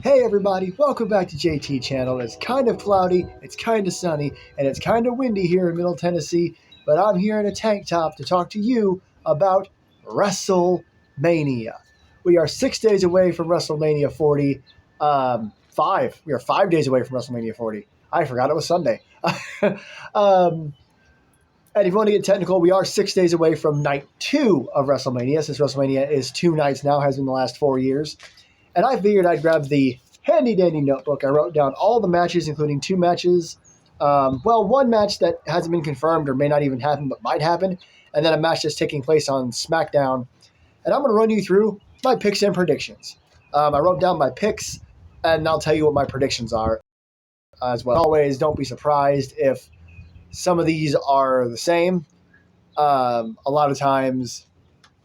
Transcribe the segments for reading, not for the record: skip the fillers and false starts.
Hey everybody, welcome back to JT Channel. It's kind of cloudy, it's kind of sunny, and it's kind of windy here in Middle Tennessee, but I'm here in a tank top to talk to you about WrestleMania. We are 6 days away from WrestleMania 40. Five. We are 5 days away from WrestleMania 40. I forgot it was Sunday. And if you want to get technical, we are 6 days away from night 2 of WrestleMania, since WrestleMania is 2 nights now, has been the last 4 years. And I figured I'd grab the handy-dandy notebook. I wrote down all the matches, including 2 matches. One match that hasn't been confirmed or may not even happen, but might happen. And then a match that's taking place on SmackDown. And I'm going to run you through my picks and predictions. I wrote down my picks, and I'll tell you what my predictions are as well. Always, don't be surprised if some of these are the same. A lot of times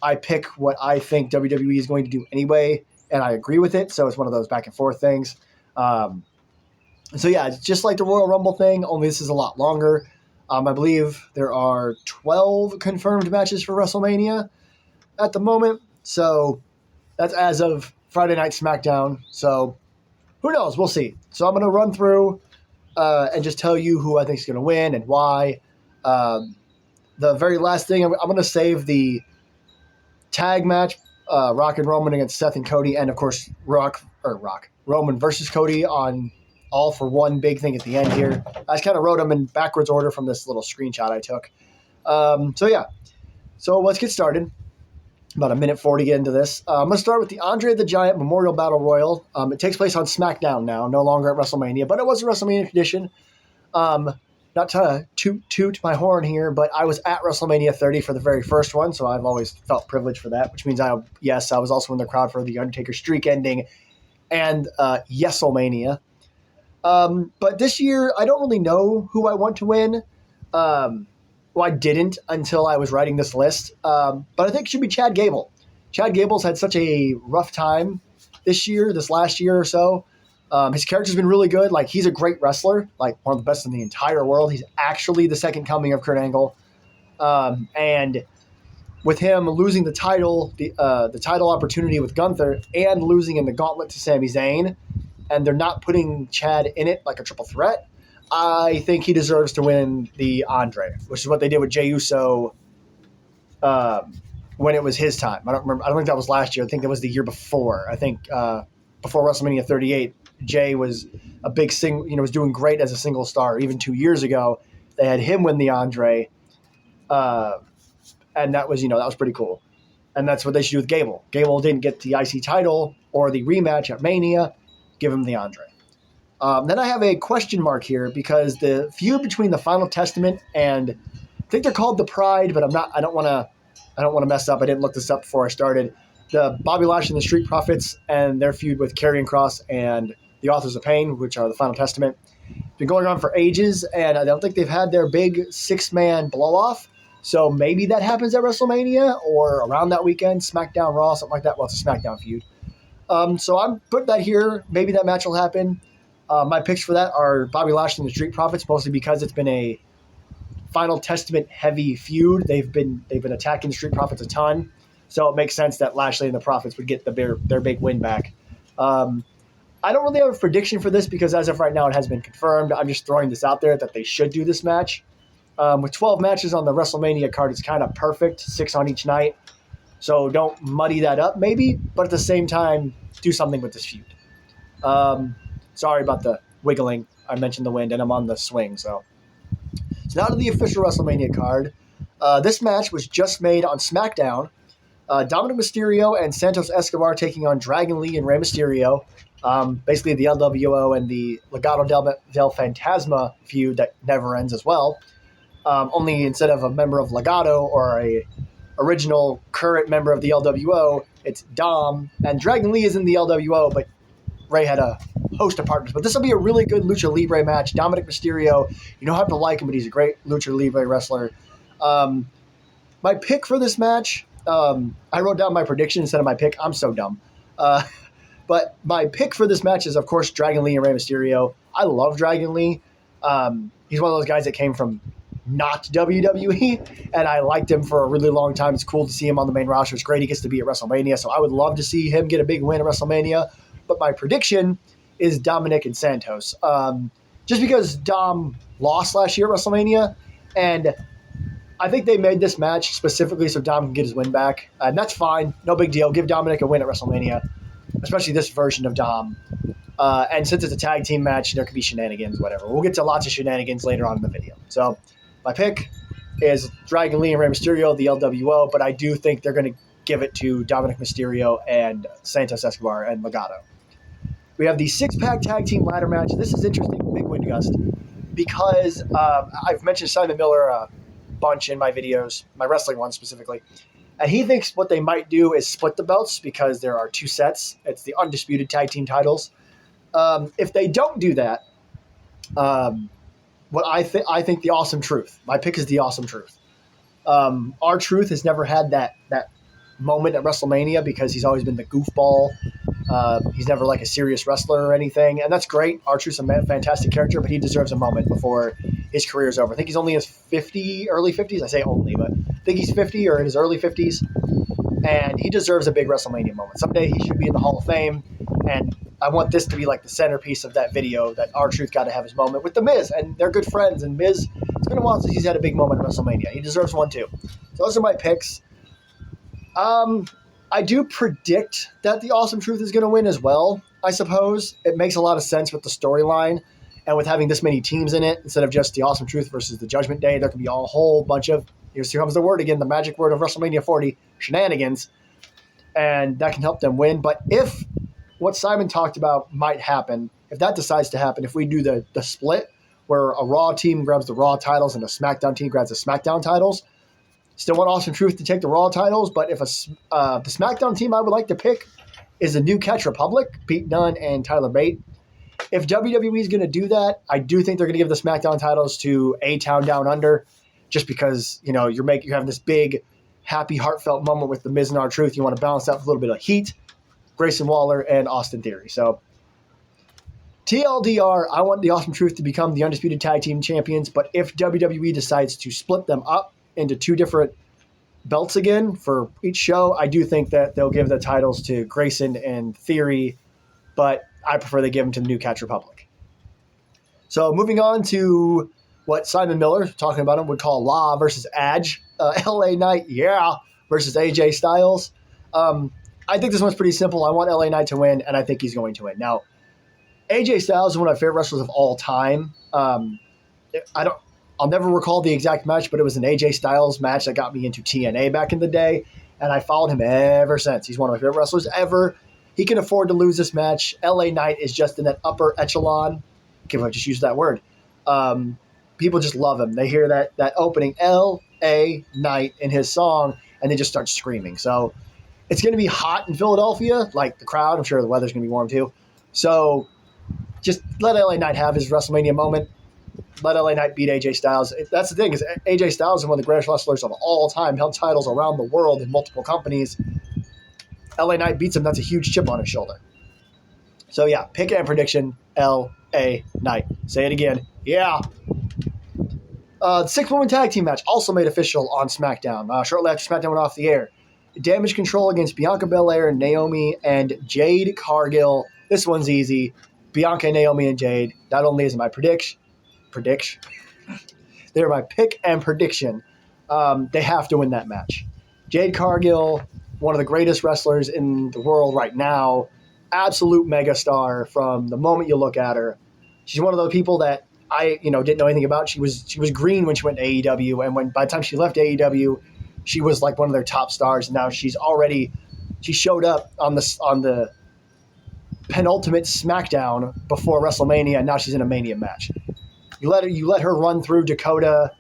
I pick what I think WWE is going to do anyway, and I agree with it, so it's one of those back and forth things. It's just like the Royal Rumble thing, only this is a lot longer. I believe there are 12 confirmed matches for WrestleMania at the moment, so that's as of Friday Night SmackDown, so who knows? We'll see. So I'm going to run through and just tell you who I think is going to win and why. The very last thing, I'm going to save the tag match, Rock and Roman against Seth and Cody, and of course Roman versus Cody on all for one big thing at the end here. I just kind of wrote them in backwards order from this little screenshot I took. So let's get started. About a minute 40 to get into this. I'm going to start with the Andre the Giant Memorial Battle Royal. It takes place on SmackDown now, no longer at WrestleMania, but it was a WrestleMania tradition. Not to toot my horn here, but I was at WrestleMania 30 for the very first one, so I've always felt privileged for that, which means I was also in the crowd for the Undertaker streak ending and Yeselmania. But this year, I don't really know who I want to win. I didn't until I was writing this list, but I think it should be Chad Gable. Chad Gable's had such a rough time this last year or so. His character's been really good. Like, he's a great wrestler, like one of the best in the entire world. He's actually the second coming of Kurt Angle. And with him losing the title opportunity with Gunther and losing in the gauntlet to Sami Zayn, and they're not putting Chad in it like a triple threat, I think he deserves to win the Andre, which is what they did with Jey Uso when it was his time. I don't remember. I don't think that was last year. I think that was the year before. I think before WrestleMania 38, Jay was a big was doing great as a single star. Even 2 years ago, they had him win the Andre, and that was pretty cool. And that's what they should do with Gable. Gable didn't get the IC title or the rematch at Mania. Give him the Andre. Then I have a question mark here because the feud between the Final Testament and I think they're called the Pride, but I don't want to mess up. I didn't look this up before I started. The Bobby Lashley and the Street Profits and their feud with Karrion Kross and the Authors of Pain, which are the Final Testament, been going on for ages, and I don't think they've had their big 6-man blow-off. So maybe that happens at WrestleMania or around that weekend, SmackDown, Raw, something like that. Well, it's a SmackDown feud. So I'm putting that here. Maybe that match will happen. My picks for that are Bobby Lashley and the Street Profits, mostly because it's been a Final Testament heavy feud. They've been attacking the Street Profits a ton, so it makes sense that Lashley and the Profits would get their big win back. I don't really have a prediction for this because as of right now it has been confirmed. I'm just throwing this out there that they should do this match. With 12 matches on the WrestleMania card, it's kind of perfect, 6 on each night. So don't muddy that up maybe, but at the same time, do something with this feud. Sorry about the wiggling. I mentioned the wind, and I'm on the swing. So now to the official WrestleMania card. This match was just made on SmackDown. Dominic Mysterio and Santos Escobar taking on Dragon Lee and Rey Mysterio. Basically the LWO and the Legado del Fantasma feud that never ends as well. Only instead of a member of Legado or a original current member of the LWO, it's Dom. And Dragon Lee is in the LWO, but Ray had a host of partners. But this will be a really good Lucha Libre match. Dominic Mysterio, you don't have to like him, but he's a great Lucha Libre wrestler. My pick for this match, I wrote down my prediction instead of my pick. I'm so dumb. But my pick for this match is, of course, Dragon Lee and Rey Mysterio. I love Dragon Lee. He's one of those guys that came from not WWE, and I liked him for a really long time. It's cool to see him on the main roster. It's great he gets to be at WrestleMania, so I would love to see him get a big win at WrestleMania. but my prediction is Dominic and Santos. Just because Dom lost last year at WrestleMania, and I think they made this match specifically so Dom can get his win back, and that's fine. No big deal. Give Dominic a win at WrestleMania, especially this version of Dom. And since it's a tag team match, there could be shenanigans, whatever. We'll get to lots of shenanigans later on in the video. So my pick is Dragon Lee and Rey Mysterio, the LWO, but I do think they're going to give it to Dominic Mysterio and Santos Escobar and Legado. We have the six-pack tag team ladder match. This is interesting, big wind gust, because I've mentioned Simon Miller a bunch in my videos, my wrestling ones specifically, and he thinks what they might do is split the belts because there are two sets. It's the undisputed tag team titles. If they don't do that, what I think the Awesome Truth. My pick is the Awesome Truth. R-Truth has never had that moment at WrestleMania because he's always been the goofball. He's never like a serious wrestler or anything, and that's great. R-Truth's a fantastic character, but he deserves a moment before his career's over. I think he's only in his early 50s. I say only, but I think he's 50 or in his early 50s, and he deserves a big WrestleMania moment. Someday he should be in the Hall of Fame, and I want this to be like the centerpiece of that video, that R-Truth got to have his moment with The Miz, and they're good friends, and Miz, it's been a while since he's had a big moment at WrestleMania. He deserves one too. So those are my picks. I do predict that the Awesome Truth is going to win as well, I suppose. It makes a lot of sense with the storyline and with having this many teams in it instead of just the Awesome Truth versus the Judgment Day. There can be a whole bunch of, here comes the word again, the magic word of WrestleMania 40, shenanigans, and that can help them win. But if what Simon talked about might happen, if that decides to happen, if we do the split where a Raw team grabs the Raw titles and a SmackDown team grabs the SmackDown titles, still want Awesome Truth to take the Raw titles, but if the SmackDown team I would like to pick is the New Catch Republic, Pete Dunne and Tyler Bate. If WWE is going to do that, I do think they're going to give the SmackDown titles to A-Town Down Under, just because you're having this big, happy, heartfelt moment with the Miz and R-Truth. You want to balance that with a little bit of heat, Grayson Waller and Austin Theory. So TLDR, I want the Awesome Truth to become the undisputed tag team champions, but if WWE decides to split them up into two different belts again for each show, I do think that they'll give the titles to Grayson and Theory, but I prefer they give them to the New Catch Republic. So moving on to what Simon Miller, talking about him, would call Law versus Edge. LA Knight, versus AJ Styles. I think this one's pretty simple. I want LA Knight to win, and I think he's going to win. Now, AJ Styles is one of my favorite wrestlers of all time. I'll never recall the exact match, but it was an AJ Styles match that got me into TNA back in the day, and I followed him ever since. He's one of my favorite wrestlers ever. He can afford to lose this match. LA Knight is just in that upper echelon. If I just use that word. People just love him. They hear that opening LA Knight in his song, and they just start screaming. So it's going to be hot in Philadelphia, like the crowd. I'm sure the weather's going to be warm too. So just let LA Knight have his WrestleMania moment. Let LA Knight beat AJ Styles. That's the thing, is AJ Styles is one of the greatest wrestlers of all time, held titles around the world in multiple companies. LA Knight beats him. That's a huge chip on his shoulder. So yeah, pick and prediction, LA Knight. Say it again. Yeah. The 6-woman tag team match also made official on SmackDown. Shortly after SmackDown went off the air. Damage Control against Bianca Belair, Naomi, and Jade Cargill. This one's easy. Bianca, Naomi, and Jade. Not only is it my prediction. They're my pick and prediction. They have to win that match. Jade Cargill, one of the greatest wrestlers in the world right now. Absolute megastar from the moment you look at her. She's one of those people that I didn't know anything about. She was green when she went to AEW, and by the time she left AEW, she was like one of their top stars. And now she showed up on the penultimate SmackDown before WrestleMania, and now she's in a Mania match. You let her run through Dakota,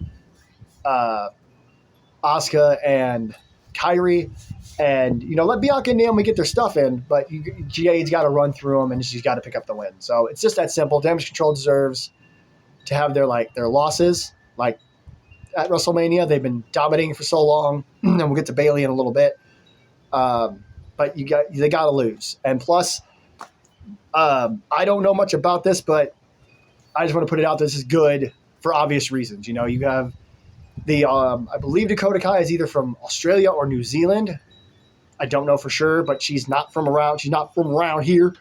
Asuka, and Kyrie, and let Bianca and Naomi get their stuff in, but Jade's got to run through them, and she's got to pick up the win. So it's just that simple. Damage Control deserves to have their losses like at WrestleMania. They've been dominating for so long, and we'll get to Bayley in a little bit. But they got to lose, and plus, I don't know much about this, but I just want to put it out. This is good for obvious reasons. You have I believe Dakota Kai is either from Australia or New Zealand. I don't know for sure, but she's not from around here.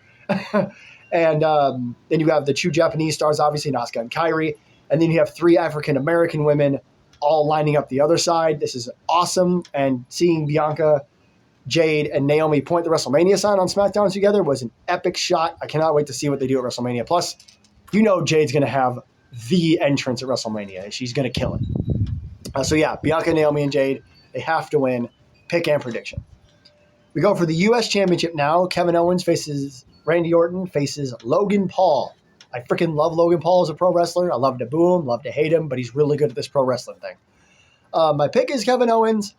And then you have the two Japanese stars, obviously, Asuka and Kairi. And then you have three African-American women all lining up the other side. This is awesome. And seeing Bianca, Jade, and Naomi point the WrestleMania sign on SmackDown together was an epic shot. I cannot wait to see what they do at WrestleMania. Plus, you know Jade's going to have the entrance at WrestleMania. She's going to kill it. So yeah, Bianca, Naomi, and Jade, they have to win. Pick and prediction. We go for the U.S. Championship now. Kevin Owens faces Randy Orton, faces Logan Paul. I freaking love Logan Paul as a pro wrestler. I love to boo him, love to hate him, but he's really good at this pro wrestling thing. My pick is Kevin Owens.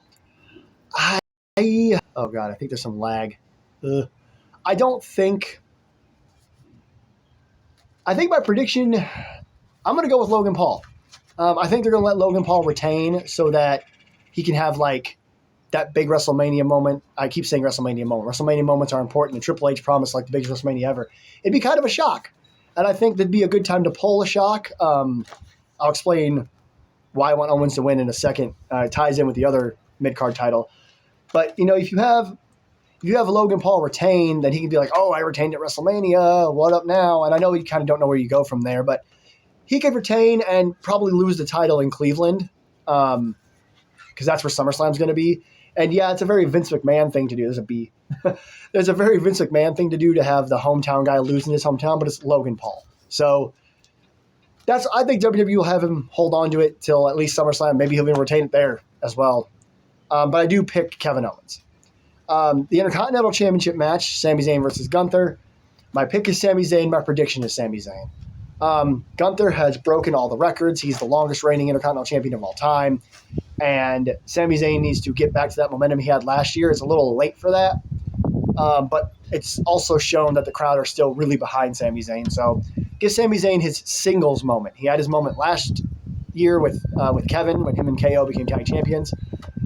Oh God, I think there's some lag. I think my prediction, I'm going to go with Logan Paul. I think they're going to let Logan Paul retain so that he can have like that big WrestleMania moment. I keep saying WrestleMania moment. WrestleMania moments are important, and Triple H promised like the biggest WrestleMania ever. It'd be kind of a shock, and I think that'd be a good time to pull a shock. I'll explain why I want Owens to win in a second. It ties in with the other mid-card title. But, you know, if you have Logan Paul retain, then he can be like, oh, I retained at WrestleMania. What up now? And I know you kind of don't know where you go from there, but he could retain and probably lose the title in Cleveland because that's where SummerSlam's going to be. And, yeah, it's a very Vince McMahon thing to do. There's a B. There's a very Vince McMahon thing to do to have the hometown guy losing his hometown, but it's Logan Paul. So I think WWE will have him hold on to it till at least SummerSlam. Maybe he'll even retain it there as well. But I do pick Kevin Owens. The Intercontinental Championship match, Sami Zayn versus Gunther. My pick is Sami Zayn. My prediction is Sami Zayn. Gunther has broken all the records. He's the longest reigning Intercontinental Champion of all time. And Sami Zayn needs to get back to that momentum he had last year. It's a little late for that. But it's also shown that the crowd are still really behind Sami Zayn. So give Sami Zayn his singles moment. He had his moment last year with Kevin when him and KO became tag champions.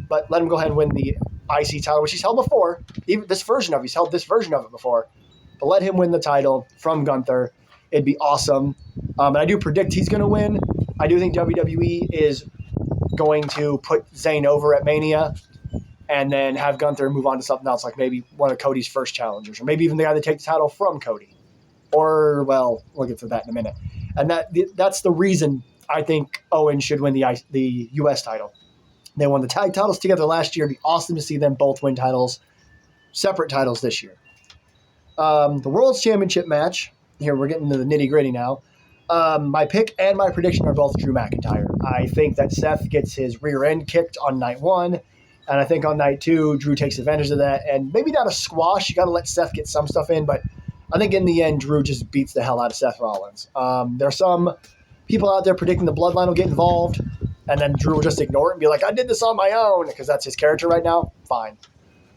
But let him go ahead and win the IC title, which he's held before. Even he's held this version of it before. But let him win the title from Gunther. It'd be awesome. And I do predict he's going to win. I do think WWE is going to put Zayn over at Mania and then have Gunther move on to something else, like maybe one of Cody's first challengers, or maybe even the guy that takes the title from Cody. Or, well, we'll get to that in a minute. And that's the reason I think Owens should win the U.S. title. They won the tag titles together last year. It'd be awesome to see them both win titles, separate titles this year. The World's Championship match, here we're getting to the nitty-gritty now. My pick and my prediction are both Drew McIntyre. I think that Seth gets his rear end kicked on night one, and I think on night two, Drew takes advantage of that. And maybe not a squash. You got to let Seth get some stuff in, but I think in the end, Drew just beats the hell out of Seth Rollins. There are some people out there predicting the Bloodline will get involved, and then Drew will just ignore it and be like, I did this on my own, because that's his character right now. Fine.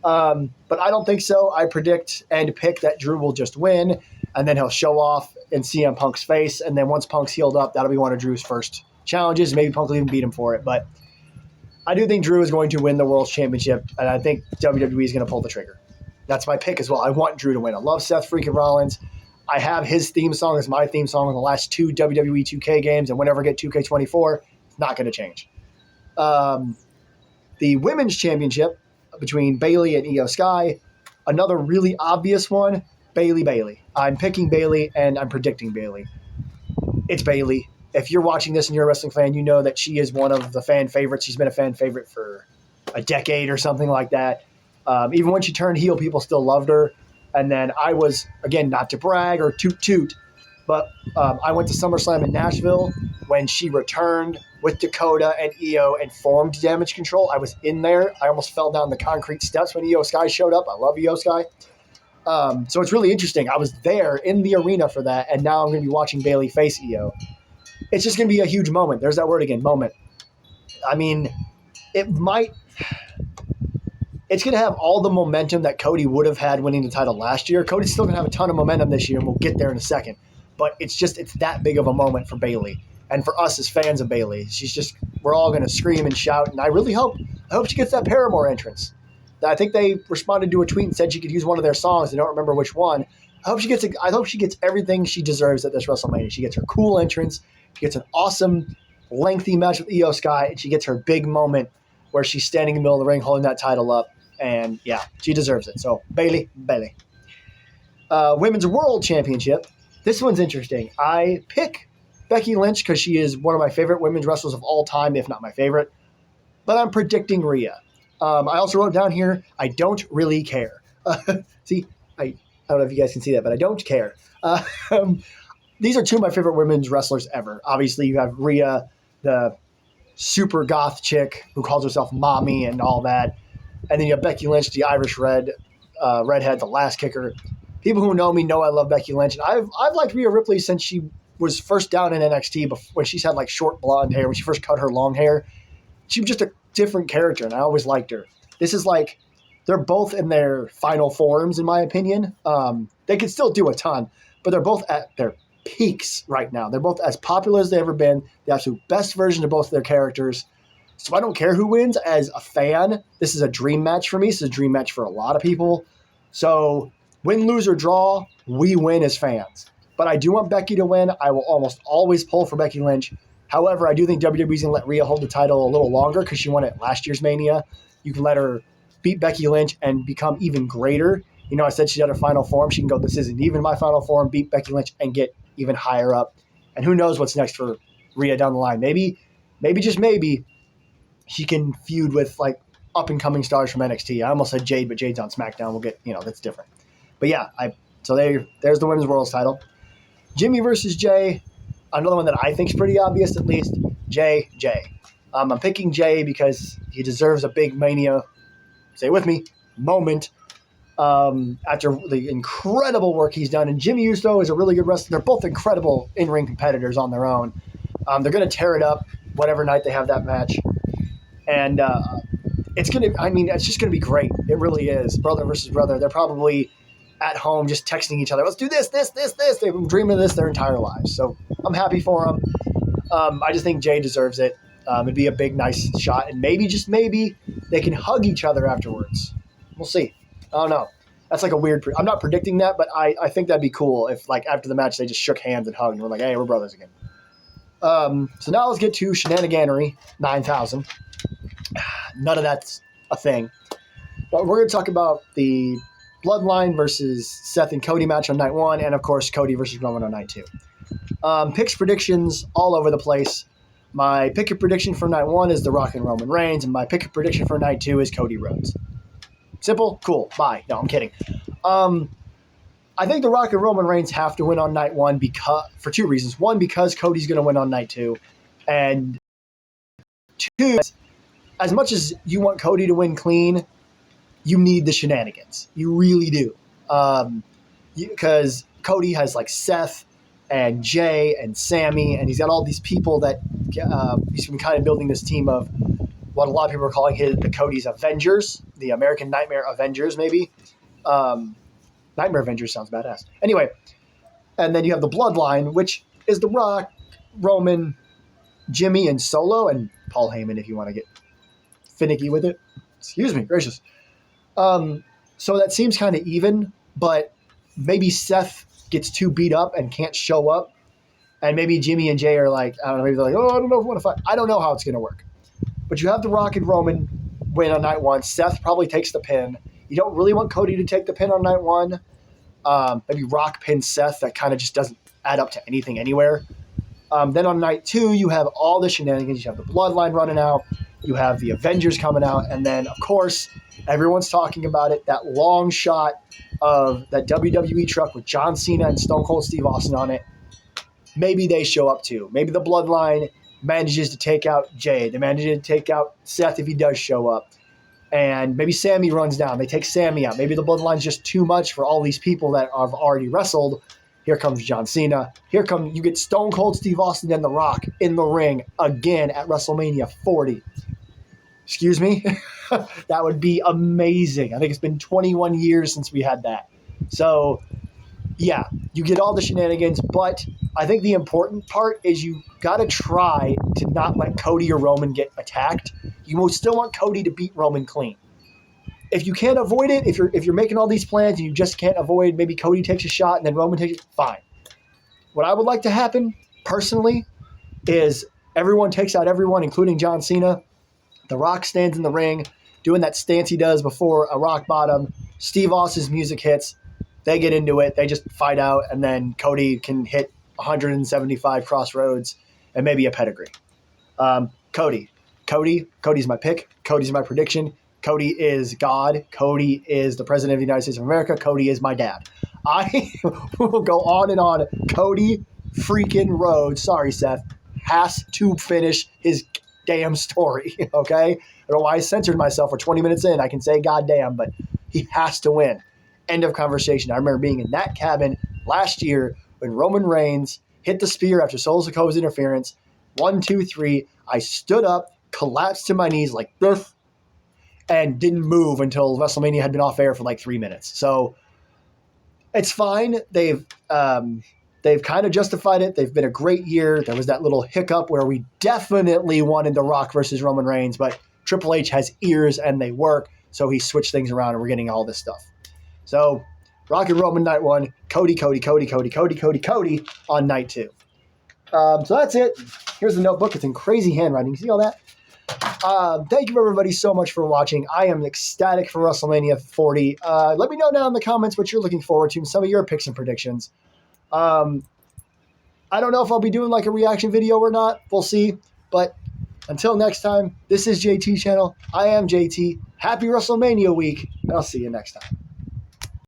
But I don't think so. I predict and pick that Drew will just win, and then he'll show off in CM Punk's face, and then once Punk's healed up, that'll be one of Drew's first challenges. Maybe Punk will even beat him for it, but I do think Drew is going to win the World Championship, and I think WWE is going to pull the trigger. That's my pick as well. I want Drew to win. I love Seth freaking Rollins. I have his theme song as my theme song in the last two WWE 2K games, and whenever I get 2K24, it's not going to change. The Women's Championship between Bayley and Io Sky, another really obvious one, Bayley. I'm picking Bayley, and I'm predicting Bayley. It's Bayley. If you're watching this and you're a wrestling fan, you know that she is one of the fan favorites. She's been a fan favorite for a decade or something like that. Even when she turned heel, people still loved her. And then I was, again, not to brag or toot, but I went to SummerSlam in Nashville when she returned with Dakota and Io and formed Damage Control. I was in there. I almost fell down the concrete steps when Io Sky showed up. I love Io Sky. So it's really interesting. I was there in the arena for that, and now I'm going to be watching Bayley face Io. It's just going to be a huge moment. There's that word again, moment. I mean, it's going to have all the momentum that Cody would have had winning the title last year. Cody's still going to have a ton of momentum this year, and we'll get there in a second. But it's that big of a moment for Bayley. And for us as fans of Bayley, we're all going to scream and shout. And I hope she gets that Paramore entrance. I think they responded to a tweet and said she could use one of their songs. I don't remember which one. I hope she gets everything she deserves at this WrestleMania. She gets her cool entrance. She gets an awesome, lengthy match with Io Sky, and she gets her big moment where she's standing in the middle of the ring holding that title up. And, yeah, she deserves it. So, Bayley. Women's World Championship. This one's interesting. I pick Becky Lynch because she is one of my favorite women's wrestlers of all time, if not my favorite. But I'm predicting Rhea. I also wrote down here, I don't really care. See, I don't know if you guys can see that, but I don't care. These are two of my favorite women's wrestlers ever. Obviously, you have Rhea, the super goth chick who calls herself mommy and all that. And then you have Becky Lynch, the Irish redhead, the last kicker. People who know me know I love Becky Lynch. And I've liked Rhea Ripley since she was first down in NXT, when she's had like short blonde hair, when she first cut her long hair. She was just a different character, and I always liked her. This is like, they're both in their final forms, in my opinion. They can still do a ton, but they're both at their peaks right now. They're both as popular as they've ever been, the absolute best version of both of their characters. So I don't care who wins. As a fan, this is a dream match for me. This is a dream match for a lot of people. So win, lose, or draw, we win as fans. But I do want Becky to win. I will almost always pull for Becky Lynch. However, I do think WWE's going to let Rhea hold the title a little longer because she won it last year's Mania. You can let her beat Becky Lynch and become even greater. You know, I said she's at her final form. She can go, this isn't even my final form, beat Becky Lynch, and get even higher up. And who knows what's next for Rhea down the line. Maybe, just maybe, she can feud with, like, up-and-coming stars from NXT. I almost said Jade, but Jade's on SmackDown. We'll get, that's different. But yeah, so there's the Women's World title. Jimmy versus Jay. Another one that I think is pretty obvious, at least. Jay. I'm picking Jay because he deserves a big Mania, say it with me, moment after the incredible work he's done. And Jimmy Uso is a really good wrestler. They're both incredible in-ring competitors on their own. They're going to tear it up whatever night they have that match. And it's just going to be great. It really is. Brother versus brother. They're probably at home just texting each other, let's do this. They've been dreaming of this their entire lives. So I'm happy for them. I just think Jay deserves it. It'd be a big, nice shot. And maybe, just maybe, they can hug each other afterwards. We'll see. I don't know. That's like a weird – I'm not predicting that, but I think that'd be cool if, like, after the match they just shook hands and hugged and we're like, hey, we're brothers again. So now let's get to Shenaniganery 9000. None of that's a thing. But we're going to talk about the Bloodline versus Seth and Cody match on night one, and, of course, Cody versus Roman on night two. Picks, predictions all over the place. My pick and prediction for night one is The Rock and Roman Reigns, and my pick and prediction for night two is Cody Rhodes. Simple? Cool. Bye. No, I'm kidding. I think The Rock and Roman Reigns have to win on night one for two reasons. One, because Cody's going to win on night two. And two, as much as you want Cody to win clean, you need the shenanigans. You really do. Because Cody has like Seth and Jay and Sammy, and he's got all these people that he's been kind of building this team of what a lot of people are calling the Cody's Avengers, the American Nightmare Avengers, maybe. Nightmare Avengers sounds badass. Anyway, and then you have the Bloodline, which is The Rock, Roman, Jimmy, and Solo, and Paul Heyman if you want to get finicky with it. Excuse me, gracious. So that seems kind of even, but maybe Seth gets too beat up and can't show up, and maybe Jimmy and Jay are like, I don't know, maybe they're like, oh, I don't know if I want to fight. I don't know how it's going to work. But you have The Rock and Roman win on night one. Seth probably takes the pin. You don't really want Cody to take the pin on night one. Maybe Rock pins Seth. That kind of just doesn't add up to anything anywhere. Then on night two, you have all the shenanigans. You have the Bloodline running out. You have the Avengers coming out. And then, of course, everyone's talking about it, that long shot of that WWE truck with John Cena and Stone Cold Steve Austin on it. Maybe they show up too. Maybe the Bloodline manages to take out Jay. They manage to take out Seth if he does show up. And maybe Sammy runs down. They take Sammy out. Maybe the Bloodline's just too much for all these people that have already wrestled. Here comes John Cena. You get Stone Cold Steve Austin and The Rock in the ring again at WrestleMania 40. Excuse me? That would be amazing. I think it's been 21 years since we had that. So, yeah, you get all the shenanigans, but I think the important part is you got to try to not let Cody or Roman get attacked. You will still want Cody to beat Roman clean. If you can't avoid it, if you're making all these plans and you just can't avoid, maybe Cody takes a shot and then Roman takes it, fine. What I would like to happen, personally, is everyone takes out everyone, including John Cena. The Rock stands in the ring, doing that stance he does before a rock bottom. Steve Austin's music hits. They get into it. They just fight out, and then Cody can hit 175 crossroads and maybe a pedigree. Cody's my pick. Cody's my prediction. Cody is God. Cody is the President of the United States of America. Cody is my dad. I will go on and on. Cody freaking Rhodes, sorry, Seth, has to finish his damn story, okay? I don't know why I censored myself for 20 minutes in. I can say goddamn, but he has to win. End of conversation. I remember being in that cabin last year when Roman Reigns hit the spear after Solo Sikoa's interference. 1, 2, 3. I stood up, collapsed to my knees like this, and didn't move until WrestleMania had been off air for like 3 minutes. So it's fine. They've kind of justified it. They've been a great year. There was that little hiccup where we definitely wanted The Rock versus Roman Reigns, but Triple H has ears and they work, so he switched things around and we're getting all this stuff. So Rock and Roman night 1, Cody on night 2. So that's it. Here's the notebook. It's in crazy handwriting. You see all that? Thank you everybody so much for watching. I am ecstatic for WrestleMania 40. Let me know down in the comments what you're looking forward to and some of your picks and predictions. I don't know if I'll be doing like a reaction video or not. We'll see. But until next time, this is JT Channel. I am JT. Happy WrestleMania week. And I'll see you next time.